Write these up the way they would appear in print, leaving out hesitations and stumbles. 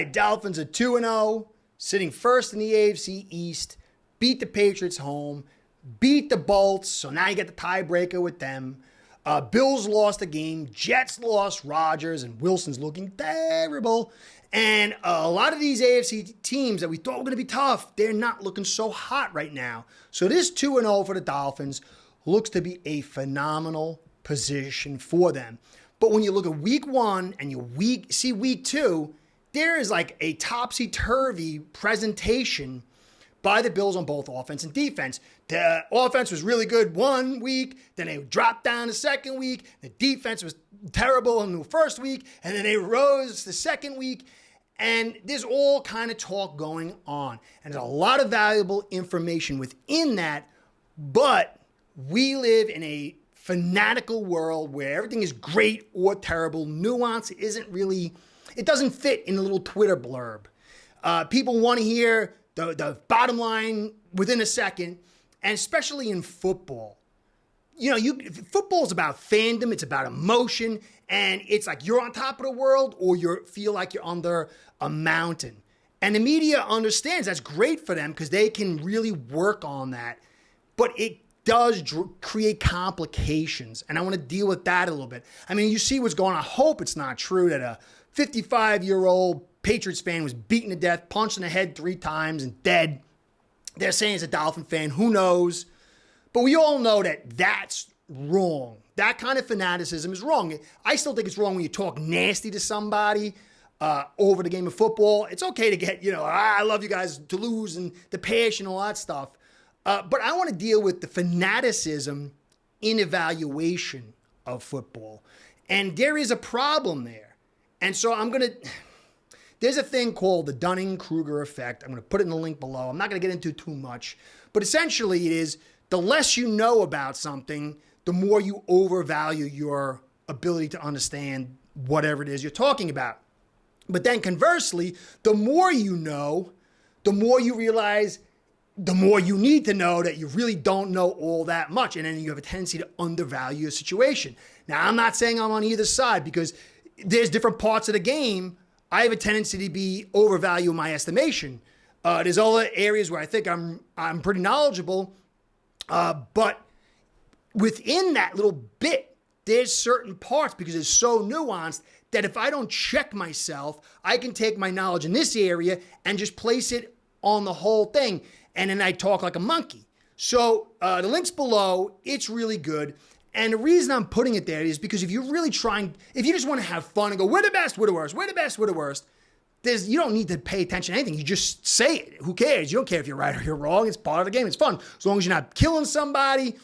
right, Dolphins are 2-0, sitting first in the AFC East, beat the Patriots home, beat the Bolts, so now you get the tiebreaker with them. Bills lost a game, Jets lost Rodgers, and Wilson's looking terrible. And a lot of these AFC teams that we thought were going to be tough, they're not looking so hot right now. So this 2-0 for the Dolphins looks to be a phenomenal position for them. But when you look at week one and you see week two, there is like a topsy-turvy presentation by the Bills on both offense and defense. The offense was really good one week, then they dropped down the second week. The defense was terrible in the first week, and then they rose the second week. And there's all kind of talk going on. And there's a lot of valuable information within that, but we live in a fanatical world where everything is great or terrible. Nuance isn't really, it doesn't fit in a little Twitter blurb. People want to hear the bottom line within a second, and especially in football. You know, football is about fandom, it's about emotion, and it's like you're on top of the world or you feel like you're under a mountain. And the media understands that's great for them because they can really work on that. But it does create complications, and I want to deal with that a little bit. I mean, you see what's going on. I hope it's not true that a 55-year-old Patriots fan was beaten to death, punched in the head 3 times, and dead. They're saying he's a Dolphin fan. Who knows? But we all know that that's wrong. That kind of fanaticism is wrong. I still think it's wrong when you talk nasty to somebody over the game of football. It's okay to get, I love you guys to lose and the passion and all that stuff. But I want to deal with the fanaticism in evaluation of football. And there is a problem there. And so there's a thing called the Dunning-Kruger effect. I'm going to put it in the link below. I'm not going to get into too much. But essentially it is the less you know about something, the more you overvalue your ability to understand whatever it is you're talking about. But then conversely, the more you know, the more you realize the more you need to know that you really don't know all that much. And then you have a tendency to undervalue a situation. Now, I'm not saying I'm on either side because there's different parts of the game. I have a tendency to be overvalue my estimation. There's other areas where I think I'm pretty knowledgeable. But within that little bit, there's certain parts because it's so nuanced that if I don't check myself, I can take my knowledge in this area and just place it on the whole thing. And then I talk like a monkey. So the link's below. It's really good. And the reason I'm putting it there is because if you just want to have fun and go, we're the best, we're the worst, we're the best, we're the worst, you don't need to pay attention to anything. You just say it. Who cares? You don't care if you're right or you're wrong. It's part of the game. It's fun. As long as you're not killing somebody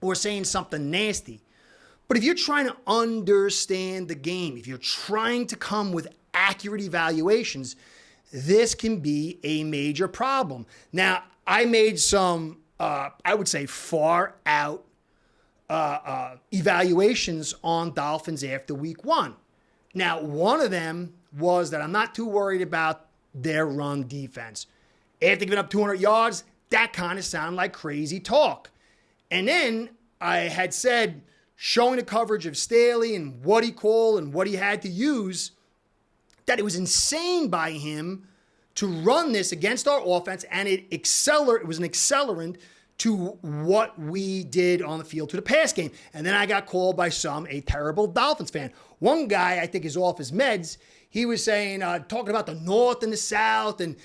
or saying something nasty. But if you're trying to understand the game, if you're trying to come with accurate evaluations, this can be a major problem. Now, I made some, I would say, far out evaluations on Dolphins after week one. Now, one of them was that I'm not too worried about their run defense. After giving up 200 yards, that kind of sounded like crazy talk. And then I had said, showing the coverage of Staley and what he called and what he had to use, that it was insane by him to run this against our offense, and it was an accelerant to what we did on the field to the pass game. And then I got called by a terrible Dolphins fan. One guy, I think, is off his meds. He was saying, talking about the North and the South, and,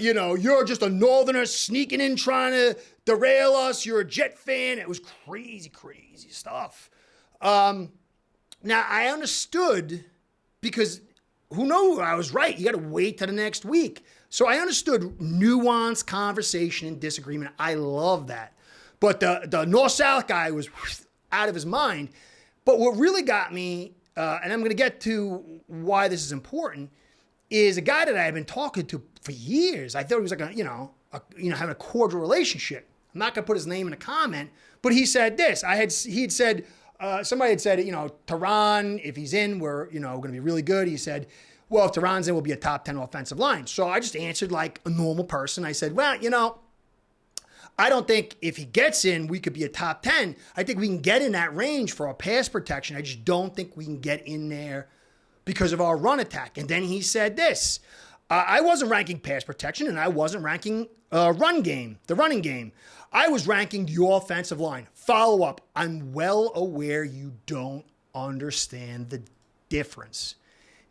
you're just a Northerner sneaking in trying to derail us. You're a Jet fan. It was crazy, crazy stuff. Now, I understood because who knows? I was right. You got to wait till the next week. So I understood nuanced conversation and disagreement. I love that. But the North-South guy was out of his mind. But what really got me, and I'm going to get to why this is important, is a guy that I had been talking to for years. I thought he was like having a cordial relationship. I'm not going to put his name in a comment, but he said this. Somebody had said, Tehran, if he's in, we're, going to be really good. He said, well, if Tehran's in, we'll be a top 10 offensive line. So I just answered like a normal person. I said, well, I don't think if he gets in, we could be a top 10. I think we can get in that range for our pass protection. I just don't think we can get in there because of our run attack. And then he said this, I wasn't ranking pass protection and I wasn't ranking the running game. I was ranking the offensive line. Follow up. I'm well aware you don't understand the difference.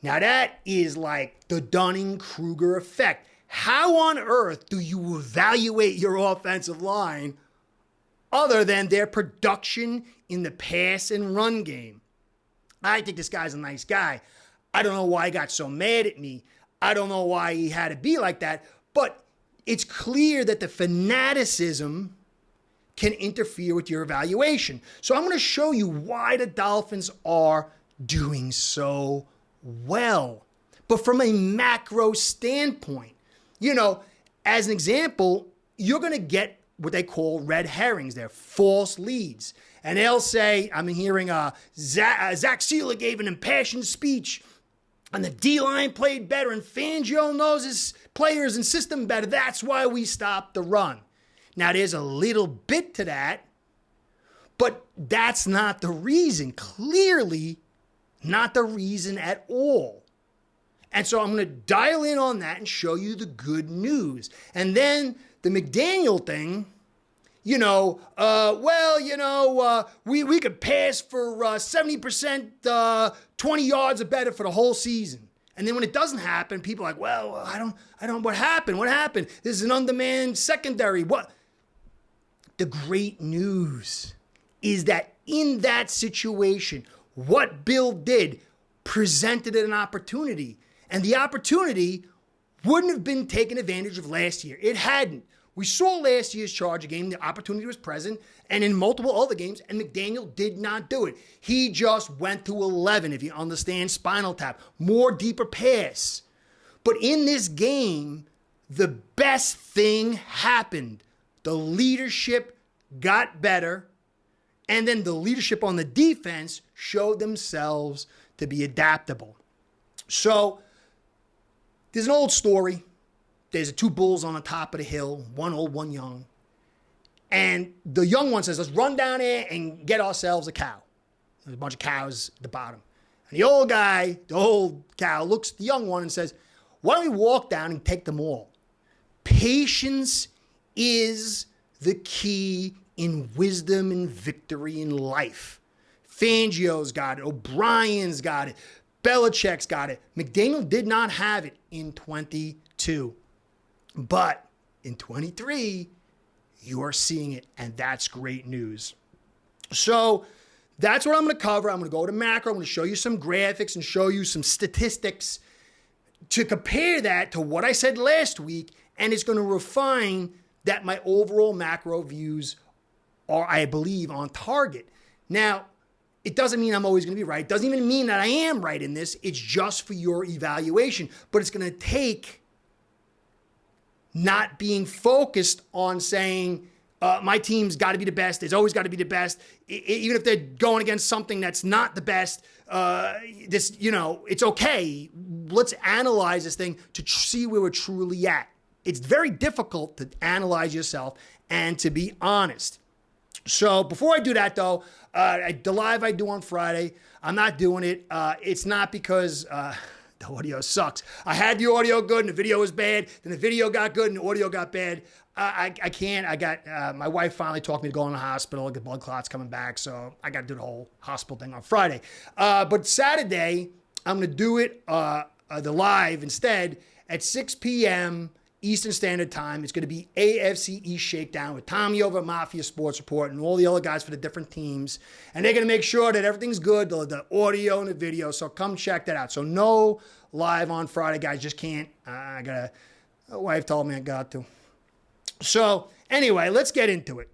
Now that is like the Dunning-Kruger effect. How on earth do you evaluate your offensive line other than their production in the pass and run game? I think this guy's a nice guy. I don't know why he got so mad at me. I don't know why he had to be like that, but it's clear that the fanaticism can interfere with your evaluation. So I'm going to show you why the Dolphins are doing so well, but from a macro standpoint. You know, as an example, you're going to get what they call red herrings. They're false leads. And they'll say, I'm hearing Zach Sealer gave an impassioned speech and the D-line played better and Fangio knows his players and system better. That's why we stopped the run. Now, there's a little bit to that, but that's not the reason. Clearly, not the reason at all. And so I'm going to dial in on that and show you the good news. And then the McDaniel thing, we could pass for 70%, 20 yards or better for the whole season. And then when it doesn't happen, people are like, well, I don't, what happened? What happened? This is an undermanned secondary. What? The great news is that in that situation, what Bill did presented an opportunity. And the opportunity wouldn't have been taken advantage of last year. It hadn't. We saw last year's Charger game. The opportunity was present and in multiple other games, and McDaniel did not do it. He just went to 11, if you understand Spinal Tap. More deeper pass. But in this game, the best thing happened. The leadership got better, and then the leadership on the defense showed themselves to be adaptable. So, there's an old story. There's two bulls on the top of the hill, one old, one young. And the young one says, let's run down there and get ourselves a cow. There's a bunch of cows at the bottom. And the old cow, looks at the young one and says, why don't we walk down and take them all? Patience is the key in wisdom and victory in life. Fangio's got it. O'Brien's got it. Belichick's got it. McDaniel did not have it in 22. But in 23, you are seeing it, and that's great news. So that's what I'm going to cover. I'm going to go to macro. I'm going to show you some graphics and show you some statistics to compare that to what I said last week, and it's going to refine that my overall macro views are, I believe, on target. Now, it doesn't mean I'm always going to be right. It doesn't even mean that I am right in this. It's just for your evaluation. But it's going to take not being focused on saying, my team's got to be the best. It's always got to be the best. Even if they're going against something that's not the best, it's okay. Let's analyze this thing to see where we're truly at. It's very difficult to analyze yourself and to be honest. So before I do that, though, the live I do on Friday, I'm not doing it. It's not because the audio sucks. I had the audio good and the video was bad. Then the video got good and the audio got bad. I can't. I got my wife finally talked me to go in the hospital. Get blood clots coming back, so I got to do the whole hospital thing on Friday. But Saturday, I'm going to do it the live instead at 6 p.m. Eastern Standard Time. It's going to be AFC East Shakedown with Tommy over at Mafia Sports Report and all the other guys for the different teams. And they're going to make sure that everything's good, the audio and the video. So come check that out. So no live on Friday, guys. Just can't. My wife told me I got to. So anyway, let's get into it.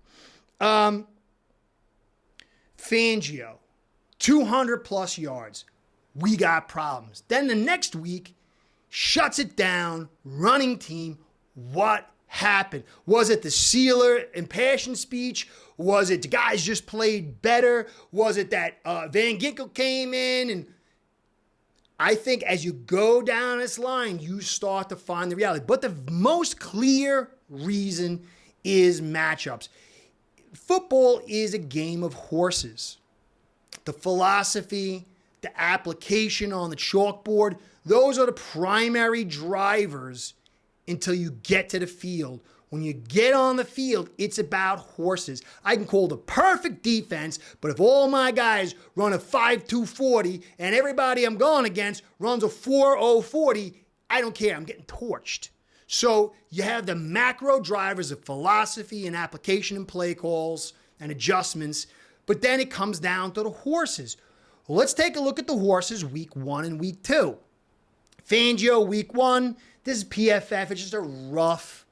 Fangio, 200 plus yards. We got problems. Then the next week, shuts it down, running team. What happened? Was it the Sealer impassioned speech? Was it the guys just played better? Was it that Van Ginkel came in? And I think as you go down this line, you start to find the reality. But the most clear reason is matchups. Football is a game of horses. The philosophy the application on the chalkboard, those are the primary drivers until you get to the field. When you get on the field, it's about horses. I can call the perfect defense, but if all my guys run a 5.2 40 and everybody I'm going against runs a 4.0 40, I don't care. I'm getting torched. So you have the macro drivers of philosophy and application and play calls and adjustments, but then it comes down to the horses. Well, let's take a look at the horses week 1 and week 2. Fangio week 1, this is PFF. It's just a rough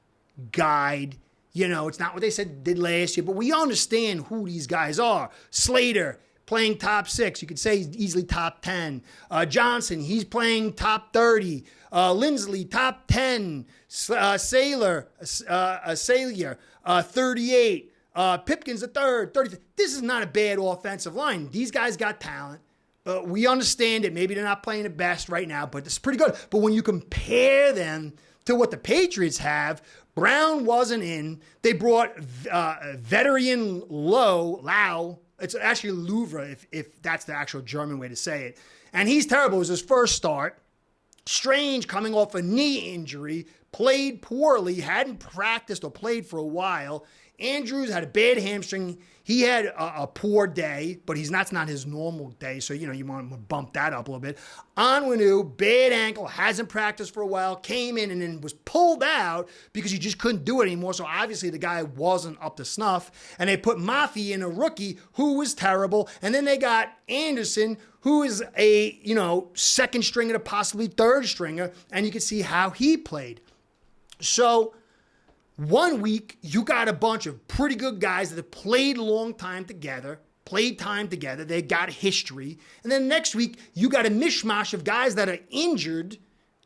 guide. You know, it's not what they did last year, but we understand who these guys are. Slater, playing top 6. You could say he's easily top 10. Johnson, he's playing top 30. Lindsley, top 10. Saylor, 38. Pipkins, the third. 30. This is not a bad offensive line. These guys got talent. We understand it. Maybe they're not playing the best right now, but it's pretty good. But when you compare them to what the Patriots have, Brown wasn't in. They brought veteran Lau. It's actually Louvre, if that's the actual German way to say it. And he's terrible. It was his first start. Strange, coming off a knee injury, played poorly, hadn't practiced or played for a while. Andrews had a bad hamstring. He had a poor day, but that's not his normal day, so you want to bump that up a little bit. Onwenu, bad ankle, hasn't practiced for a while, came in and then was pulled out because he just couldn't do it anymore, so obviously the guy wasn't up to snuff. And they put Mafi in, a rookie who was terrible, and then they got Anderson, who is a second stringer to possibly third stringer, and you can see how he played. So 1 week, you got a bunch of pretty good guys that have played a long time together, they got history. And then next week, you got a mishmash of guys that are injured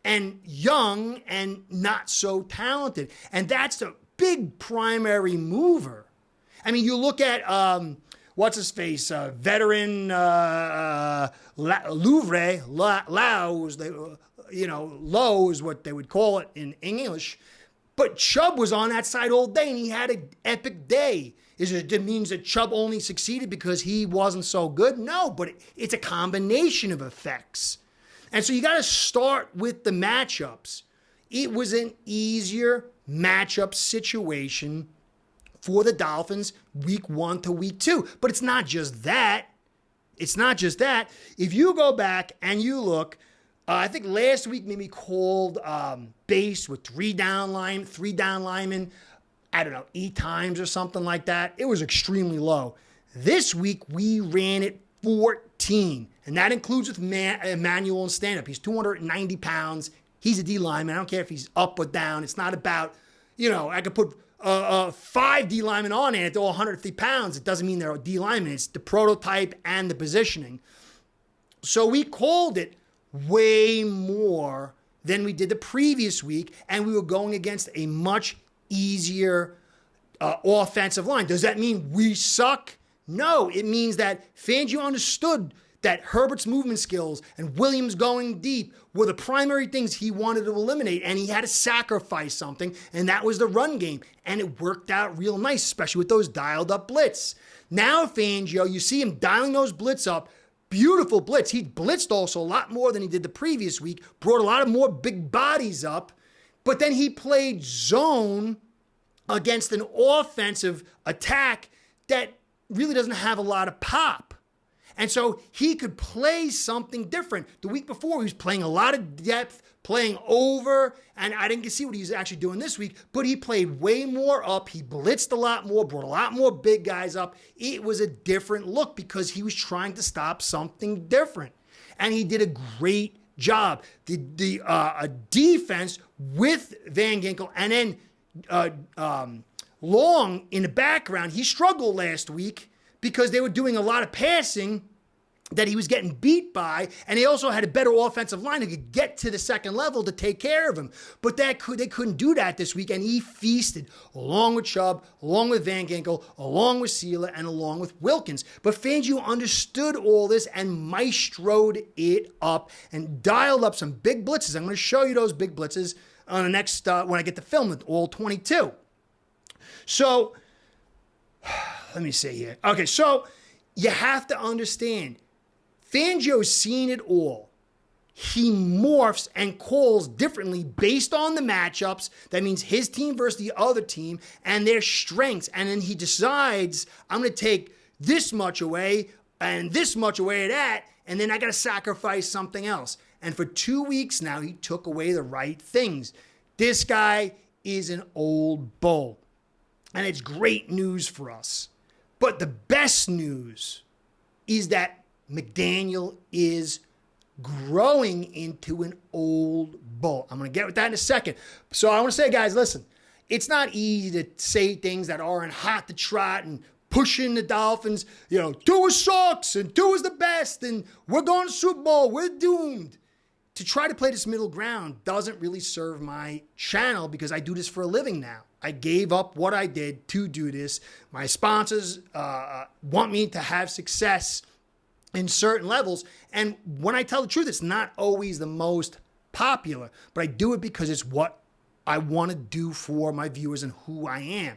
and young and not so talented. And that's a big primary mover. I mean, you look at, what's-his-face, veteran Louvre, Lau, Low is what they would call it in English. But Chubb was on that side all day, and he had an epic day. It means that Chubb only succeeded because he wasn't so good? No, but it's a combination of effects. And so you got to start with the matchups. It was an easier matchup situation for the Dolphins week 1 to week 2. But it's not just that. If you go back and you look, I think last week maybe called base with 3 down linemen, 8 times or something like that. It was extremely low. This week we ran it 14, and that includes with Emmanuel and stand-up. He's 290 pounds. He's a D lineman. I don't care if he's up or down. It's not about, I could put 5 D linemen on it. They're all 150 pounds. It doesn't mean they're a D lineman. It's the prototype and the positioning. So we called it way more than we did the previous week, and we were going against a much easier offensive line. Does that mean we suck? No, it means that Fangio understood that Herbert's movement skills and Williams going deep were the primary things he wanted to eliminate, and he had to sacrifice something, and that was the run game. And it worked out real nice, especially with those dialed up blitz. Now Fangio, you see him dialing those blitz up. Beautiful blitz. He blitzed also a lot more than he did the previous week, brought a lot of more big bodies up, but then he played zone against an offensive attack that really doesn't have a lot of pop. And so he could play something different. The week before, he was playing a lot of depth, playing over, and I didn't see what he was actually doing this week, but he played way more up. He blitzed a lot more, brought a lot more big guys up. It was a different look because he was trying to stop something different. And he did a great job. The defense with Van Ginkel and then Long in the background, he struggled last week because they were doing a lot of passing that he was getting beat by, and they also had a better offensive line who could get to the second level to take care of him. But they couldn't do that this week, and he feasted along with Chubb, along with Van Ginkel, along with Sela, and along with Wilkins. But Fangio understood all this and maestroed it up and dialed up some big blitzes. I'm going to show you those big blitzes on the next when I get to film it, all 22. So, let me see here. Okay, so you have to understand, Fangio's seen it all. He morphs and calls differently based on the matchups. That means his team versus the other team and their strengths. And then he decides, I'm going to take this much away and this much away of that, and then I got to sacrifice something else. And for 2 weeks now, he took away the right things. This guy is an old bull. And it's great news for us. But the best news is that McDaniel is growing into an old bull. I'm going to get with that in a second. So I want to say, guys, listen, it's not easy to say things that aren't hot to trot and pushing the Dolphins, Tua sucks and Tua's the best and we're going to Super Bowl, we're doomed. To try to play this middle ground doesn't really serve my channel because I do this for a living now. I gave up what I did to do this. My sponsors want me to have success in certain levels. And when I tell the truth, it's not always the most popular, but I do it because it's what I want to do for my viewers and who I am.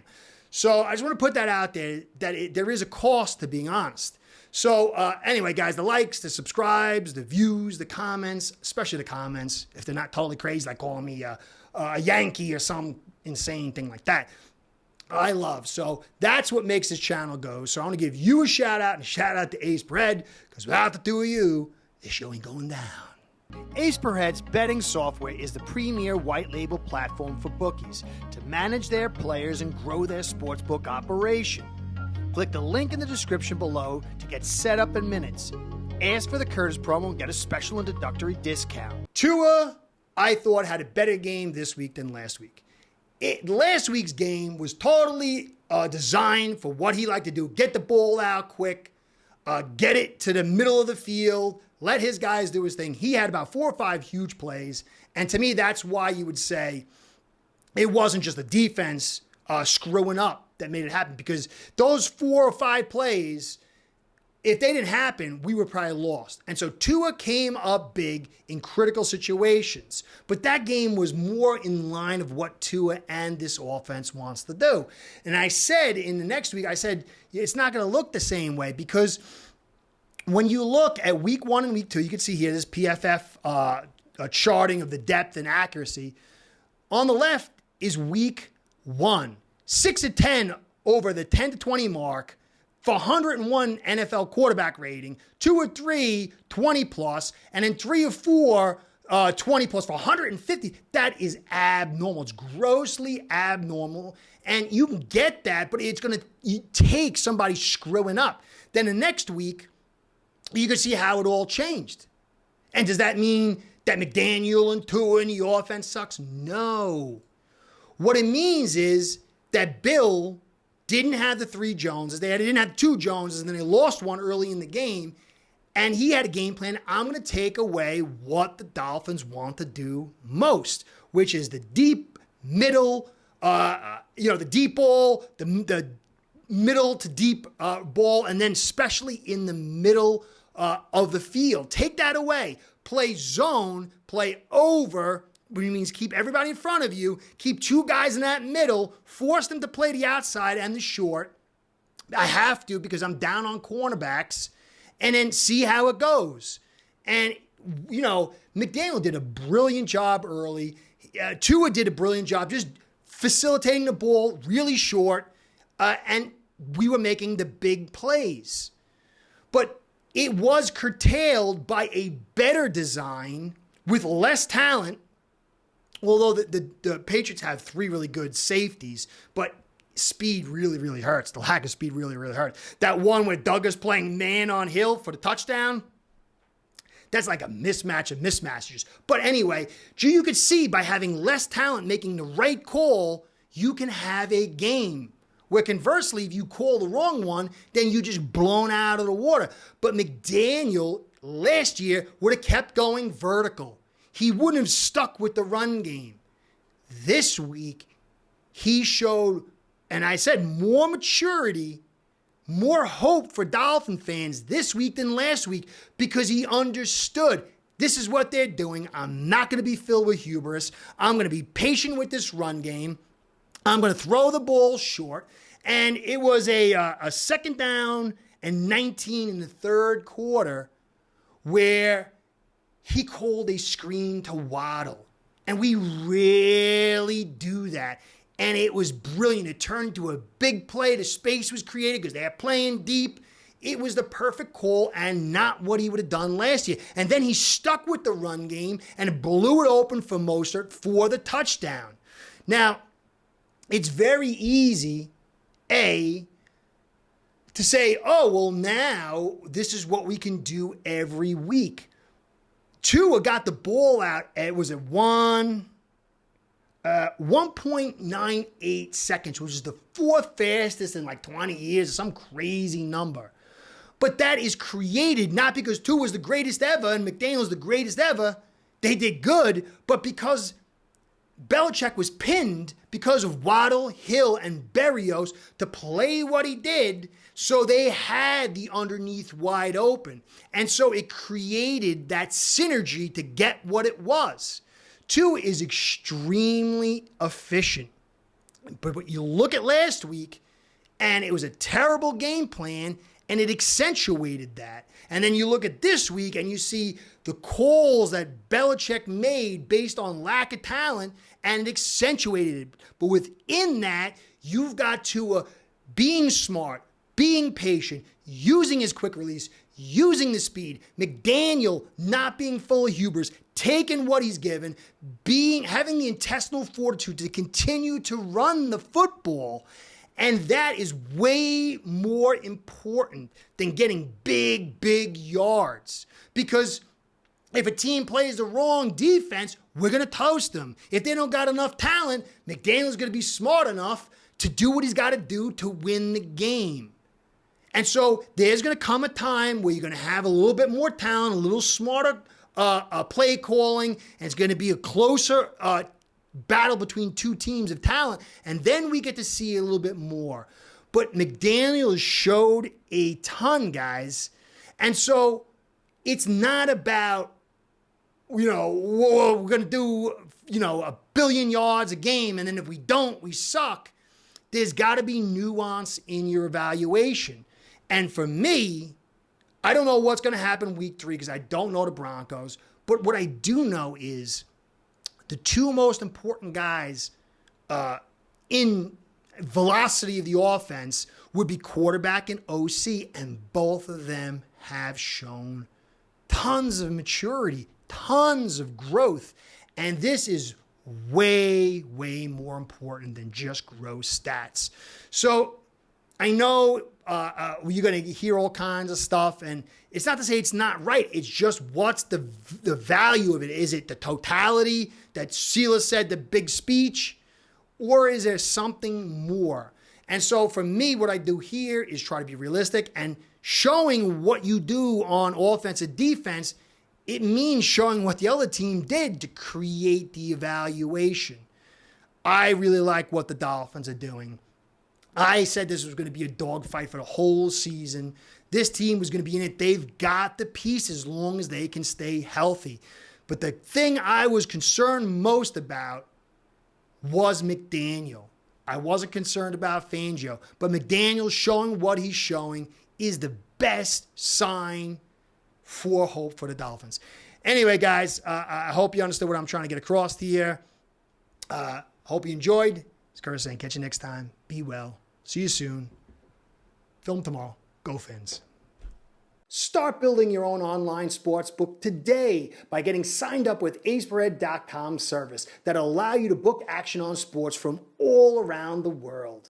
So I just want to put that out there, that there is a cost to being honest. So anyway, guys, the likes, the subscribes, the views, the comments, especially the comments, if they're not totally crazy, like calling me a Yankee or some insane thing like that, I love. So that's what makes this channel go. So I want to give you a shout out and a shout out to Ace Bread, because without the two of you, this show ain't going down. Ace Per Head's betting software is the premier white label platform for bookies to manage their players and grow their sportsbook operation. Click the link in the description below to get set up in minutes. Ask for the Curtis promo and get a special introductory discount. Tua, I thought, had a better game this week than last week. Last week's game was totally designed for what he liked to do. Get the ball out quick, get it to the middle of the field, let his guys do his thing. He had about 4 or 5 huge plays. And to me, that's why you would say it wasn't just the defense screwing up that made it happen. Because those 4 or 5 plays, if they didn't happen, we were probably lost. And so Tua came up big in critical situations. But that game was more in line of what Tua and this offense wants to do. And I said in the next week, I said, it's not going to look the same way, because when you look at week 1 and week 2, you can see here this PFF charting of the depth and accuracy. On the left is week 1. 6 of 10 over the 10 to 20 mark for 101 NFL quarterback rating, 2 of 3, 20 plus, and then 3 of 4, 20 plus for 150. That is abnormal. It's grossly abnormal. And you can get that, but it's going to take somebody screwing up. Then the next week, you can see how it all changed. And does that mean that McDaniel and Tua and the offense sucks? No. What it means is that Bill didn't have the 3 Joneses. They didn't have 2 Joneses, and then they lost one early in the game. And he had a game plan. I'm going to take away what the Dolphins want to do most, which is the deep middle, the deep ball, the middle to deep ball, and then especially in the middle of the field. Take that away. Play zone, play over, which means keep everybody in front of you, keep 2 guys in that middle, force them to play the outside and the short. I have to, because I'm down on cornerbacks, and then see how it goes. And, McDaniel did a brilliant job early. Tua did a brilliant job just facilitating the ball really short, and we were making the big plays. But it was curtailed by a better design with less talent, although the Patriots have 3 really good safeties, but speed really, really hurts. The lack of speed really, really hurts. That one where Douglas playing man on Hill for the touchdown, that's like a mismatch of mismatches. But anyway, you could see by having less talent making the right call, you can have a game. Where conversely, if you call the wrong one, then you just blown out of the water. But McDaniel last year would have kept going vertical. He wouldn't have stuck with the run game. This week, he showed, and I said, more maturity, more hope for Dolphin fans this week than last week, because he understood this is what they're doing. I'm not going to be filled with hubris. I'm going to be patient with this run game. I'm going to throw the ball short. And it was a 2nd down and 19 in the 3rd quarter where he called a screen to Waddle. And we rarely do that. And it was brilliant. It turned into a big play. The space was created because they are playing deep. It was the perfect call and not what he would have done last year. And then he stuck with the run game and blew it open for Mostert for the touchdown. Now, it's very easy, to say, oh, well, now this is what we can do every week. Tua got the ball out. It was at 1.98 seconds, which is the fourth fastest in like 20 years, some crazy number. But that is created not because Tua was the greatest ever and McDaniel was the greatest ever. They did good, but because Belichick was pinned because of Waddle, Hill, and Berrios to play what he did, so they had the underneath wide open. And so it created that synergy to get what it was. Tua is extremely efficient. But you look at last week, and it was a terrible game plan, and it accentuated that. And then you look at this week, and you see the calls that Belichick made based on lack of talent, and it accentuated it. But within that, you've got Tua being smart, being patient, using his quick release, using the speed, McDaniel not being full of hubris, taking what he's given, having the intestinal fortitude to continue to run the football. And that is way more important than getting big yards. Because if a team plays the wrong defense, we're going to toast them. If they don't got enough talent, McDaniel's going to be smart enough to do what he's got to do to win the game. And so there's going to come a time where you're going to have a little bit more talent, a little smarter play calling, and it's going to be a closer battle between two teams of talent. And then we get to see a little bit more. But McDaniel showed a ton, guys. And so it's not about, whoa, we're going to do, 1 billion yards a game, and then if we don't, we suck. There's got to be nuance in your evaluation. And for me, I don't know what's going to happen week 3 because I don't know the Broncos. But what I do know is the two most important guys in velocity of the offense would be quarterback and OC. And both of them have shown tons of maturity, tons of growth. And this is way more important than just gross stats. So I know you're going to hear all kinds of stuff, and it's not to say it's not right. It's just what's the value of it? Is it the totality that Sheila said, the big speech, or is there something more? And so for me, what I do here is try to be realistic and showing what you do on offense and defense. It means showing what the other team did to create the evaluation. I really like what the Dolphins are doing. I said this was going to be a dogfight for the whole season. This team was going to be in it. They've got the pieces as long as they can stay healthy. But the thing I was concerned most about was McDaniel. I wasn't concerned about Fangio. But McDaniel showing what he's showing is the best sign for hope for the Dolphins. Anyway, guys, I hope you understood what I'm trying to get across here. Hope you enjoyed. It's Curtis saying, catch you next time. Be well. See you soon. Film tomorrow. Go Fins. Start building your own online sportsbook today by getting signed up with aceperhead.com service that'll allow you to book action on sports from all around the world.